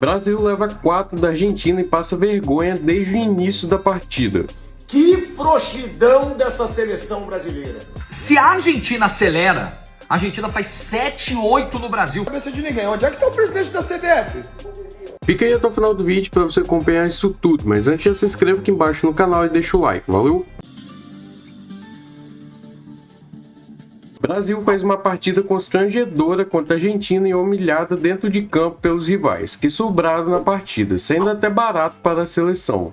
Brasil leva 4 da Argentina e passa vergonha desde o início da partida. Que frouxidão dessa seleção brasileira. Se a Argentina acelera, a Argentina faz 7-8 no Brasil. Cabeça de ninguém. Onde é que tá o presidente da CBF? Fica aí até o final do vídeo para você acompanhar isso tudo, mas antes já se inscreva aqui embaixo no canal e deixa o like, valeu? Brasil faz uma partida constrangedora contra a Argentina e humilhada dentro de campo pelos rivais, que sobraram na partida, sendo até barato para a seleção.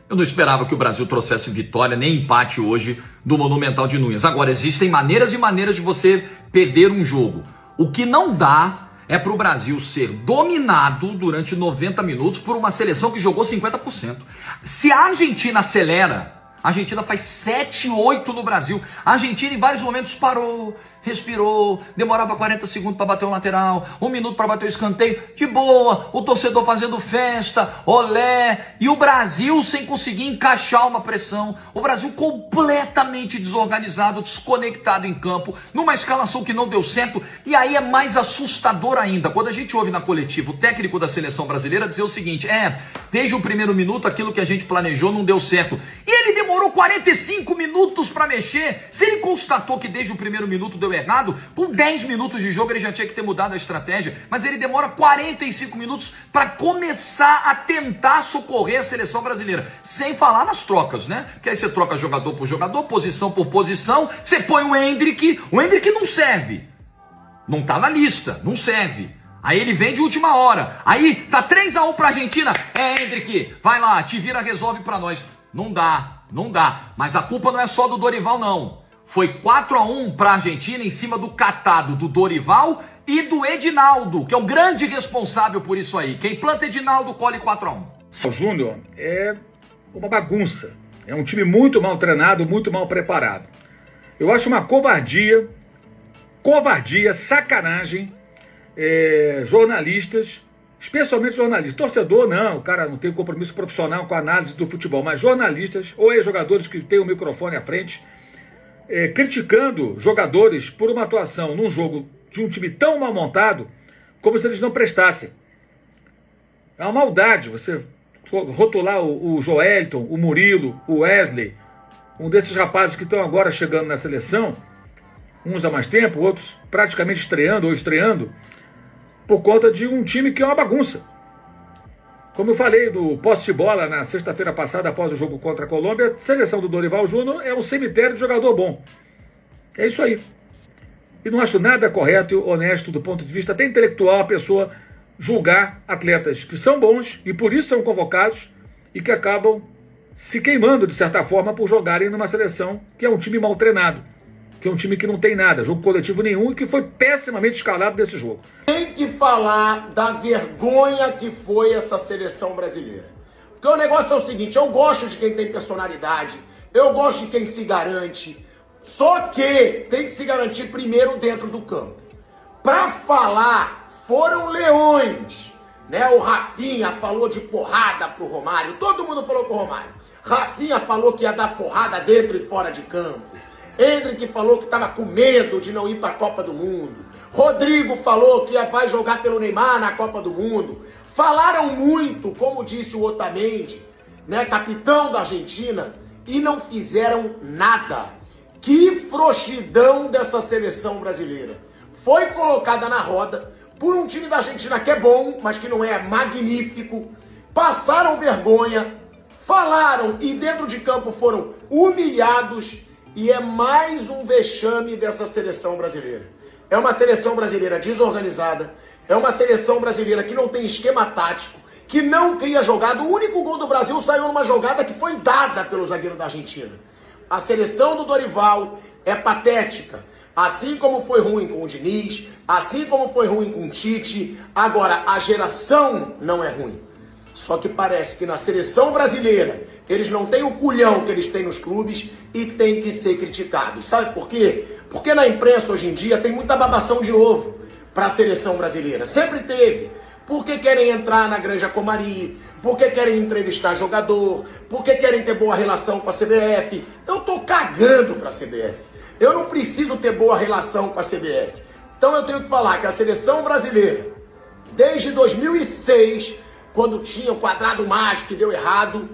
Eu não esperava que o Brasil trouxesse vitória nem empate hoje do Monumental de Nunes. Agora, existem maneiras e maneiras de você perder um jogo. O que não dá é para o Brasil ser dominado durante 90 minutos por uma seleção que jogou 50%. Se a Argentina acelera, a Argentina faz 7-8 no Brasil. A Argentina em vários momentos parou, respirou, demorava 40 segundos para bater o lateral, 1 minuto para bater o escanteio, de boa, o torcedor fazendo festa, olé, e o Brasil sem conseguir encaixar uma pressão, o Brasil completamente desorganizado, desconectado em campo, numa escalação que não deu certo, e aí é mais assustador ainda, quando a gente ouve na coletiva o técnico da seleção brasileira dizer o seguinte, desde o primeiro minuto aquilo que a gente planejou não deu certo, e ele demorou 45 minutos para mexer. Se ele constatou que desde o primeiro minuto deu errado, com 10 minutos de jogo ele já tinha que ter mudado a estratégia, mas ele demora 45 minutos para começar a tentar socorrer a seleção brasileira, sem falar nas trocas, né? Que aí você troca jogador por jogador, posição por posição, você põe o Endrick não serve, não tá na lista, não serve. Aí ele vem de última hora, aí tá 3-1 pra Argentina, Endrick, vai lá, te vira, resolve pra nós. Não dá, mas a culpa não é só do Dorival não. Foi 4-1 para a Argentina em cima do catado do Dorival e do Edinaldo, que é o grande responsável por isso aí. Quem planta Edinaldo colhe 4-1. O Júnior é uma bagunça. É um time muito mal treinado, muito mal preparado. Eu acho uma covardia, sacanagem, jornalistas, especialmente jornalistas. Torcedor não, o cara não tem compromisso profissional com a análise do futebol, mas jornalistas ou ex-jogadores que têm o microfone à frente, criticando jogadores por uma atuação num jogo de um time tão mal montado, como se eles não prestassem. É uma maldade você rotular o Joelton, o Murilo, o Wesley, um desses rapazes que estão agora chegando na seleção, uns há mais tempo, outros praticamente estreando, por conta de um time que é uma bagunça. Como eu falei do posse de bola na sexta-feira passada, após o jogo contra a Colômbia, a seleção do Dorival Júnior é um cemitério de jogador bom. É isso aí. E não acho nada correto e honesto do ponto de vista até intelectual a pessoa julgar atletas que são bons e por isso são convocados e que acabam se queimando, de certa forma, por jogarem numa seleção que é um time mal treinado, que é um time que não tem nada, jogo coletivo nenhum e que foi pessimamente escalado nesse jogo. Tem que falar da vergonha que foi essa seleção brasileira. Porque o negócio é o seguinte, eu gosto de quem tem personalidade, eu gosto de quem se garante, só que tem que se garantir primeiro dentro do campo. Pra falar, foram leões, né? O Rafinha falou de porrada pro Romário, todo mundo falou pro Romário. Rafinha falou que ia dar porrada dentro e fora de campo. Endrick falou que estava com medo de não ir para a Copa do Mundo. Rodrigo falou que vai jogar pelo Neymar na Copa do Mundo. Falaram muito, como disse o Otamendi, né, capitão da Argentina, e não fizeram nada. Que frouxidão dessa seleção brasileira. Foi colocada na roda por um time da Argentina que é bom, mas que não é magnífico. Passaram vergonha, falaram e dentro de campo foram humilhados. E é mais um vexame dessa seleção brasileira. É uma seleção brasileira desorganizada, é uma seleção brasileira que não tem esquema tático, que não cria jogada. O único gol do Brasil saiu numa jogada que foi dada pelo zagueiro da Argentina. A seleção do Dorival é patética, assim como foi ruim com o Diniz, assim como foi ruim com o Tite. Agora, a geração não é ruim. Só que parece que na seleção brasileira eles não têm o culhão que eles têm nos clubes e tem que ser criticados. Sabe por quê? Porque na imprensa hoje em dia tem muita babação de ovo para a seleção brasileira. Sempre teve. Porque querem entrar na Granja Comari, porque querem entrevistar jogador, porque querem ter boa relação com a CBF. Eu tô cagando para a CBF. Eu não preciso ter boa relação com a CBF. Então eu tenho que falar que a seleção brasileira desde 2006, quando tinha o quadrado mágico que deu errado,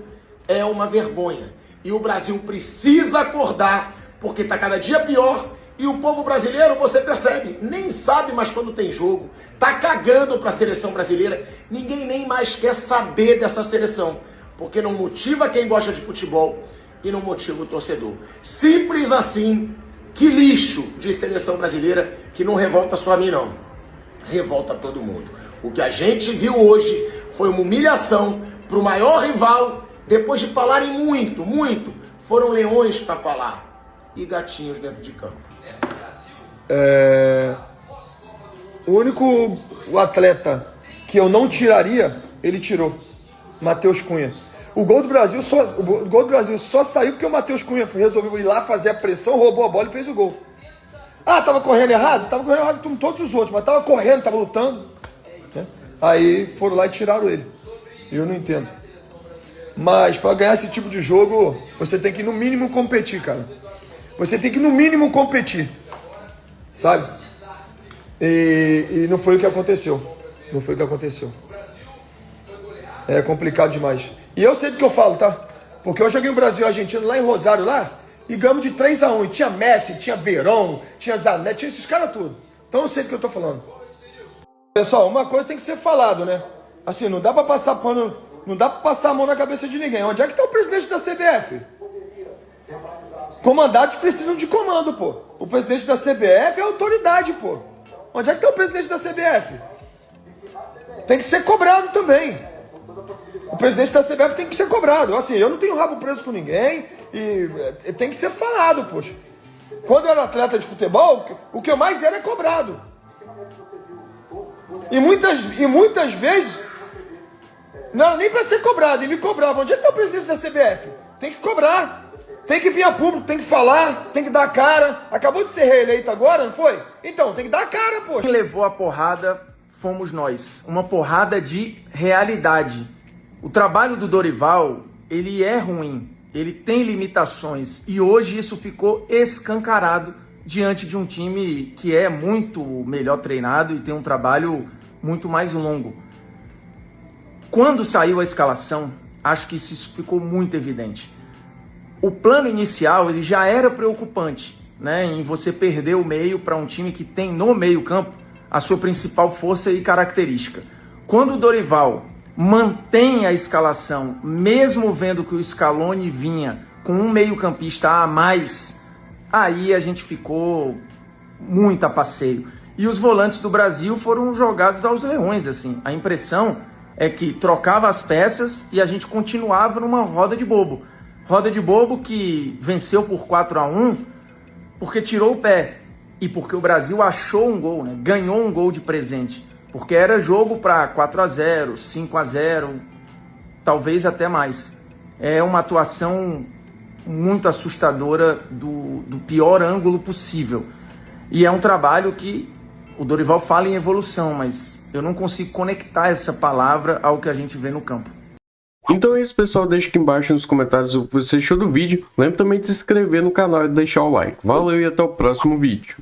é uma vergonha. E o Brasil precisa acordar, porque está cada dia pior. E o povo brasileiro, você percebe, nem sabe mais quando tem jogo, tá cagando para a seleção brasileira, ninguém nem mais quer saber dessa seleção, porque não motiva quem gosta de futebol e não motiva o torcedor. Simples assim, que lixo de seleção brasileira, que não revolta só a mim não, revolta todo mundo. O que a gente viu hoje foi uma humilhação para o maior rival, depois de falarem muito, foram leões para falar e gatinhos dentro de campo. O único atleta que eu não tiraria, ele tirou. Matheus Cunha. O gol do Brasil só saiu porque o Matheus Cunha resolveu ir lá fazer a pressão, roubou a bola e fez o gol. Ah, tava correndo errado? Tava correndo errado como todos os outros, mas tava correndo, tava lutando. Né? Aí foram lá e tiraram ele. Eu não entendo. Mas para ganhar esse tipo de jogo, você tem que no mínimo competir, cara. Você tem que no mínimo competir. Sabe? E não foi o que aconteceu. Não foi o que aconteceu. É complicado demais. E eu sei do que eu falo, tá? Porque eu joguei o Brasil e a Argentina lá em Rosário, lá, e ganhamos de 3-1. E tinha Messi, tinha Verón, tinha Zanetti, tinha esses caras tudo. Então eu sei do que eu tô falando. Pessoal, uma coisa tem que ser falado, né? Assim, não dá pra passar pano, não dá pra passar a mão na cabeça de ninguém. Onde é que tá o presidente da CBF? Comandados precisam de comando, pô. O presidente da CBF é autoridade, pô. Onde é que tá o presidente da CBF? Tem que ser cobrado também. O presidente da CBF tem que ser cobrado. Assim, eu não tenho rabo preso com ninguém e tem que ser falado, poxa. Quando eu era atleta de futebol, o que eu mais era é cobrado. E muitas vezes não era nem para ser cobrado, e me cobrava. Onde é que tá o presidente da CBF? Tem que cobrar. Tem que vir a público, tem que falar, tem que dar a cara. Acabou de ser reeleito agora, não foi? Então, tem que dar a cara, pô. Quem levou a porrada fomos nós. Uma porrada de realidade. O trabalho do Dorival, ele é ruim. Ele tem limitações. E hoje isso ficou escancarado diante de um time que é muito melhor treinado e tem um trabalho muito mais longo. Quando saiu a escalação, acho que isso ficou muito evidente. O plano inicial ele já era preocupante, né, em você perder o meio para um time que tem no meio campo a sua principal força e característica. Quando o Dorival mantém a escalação, mesmo vendo que o Scaloni vinha com um meio-campista a mais, aí a gente ficou muito a passeio. E os volantes do Brasil foram jogados aos leões, assim. A impressão é que trocava as peças e a gente continuava numa roda de bobo. Roda de bobo que venceu por 4-1 porque tirou o pé e porque o Brasil achou um gol, né? Ganhou um gol de presente. Porque era jogo para 4-0, 5-0, talvez até mais. É uma atuação muito assustadora do pior ângulo possível. E é um trabalho que o Dorival fala em evolução, mas eu não consigo conectar essa palavra ao que a gente vê no campo. Então é isso, pessoal. Deixa aqui embaixo nos comentários o que você achou do vídeo. Lembre também de se inscrever no canal e deixar o like. Valeu e até o próximo vídeo.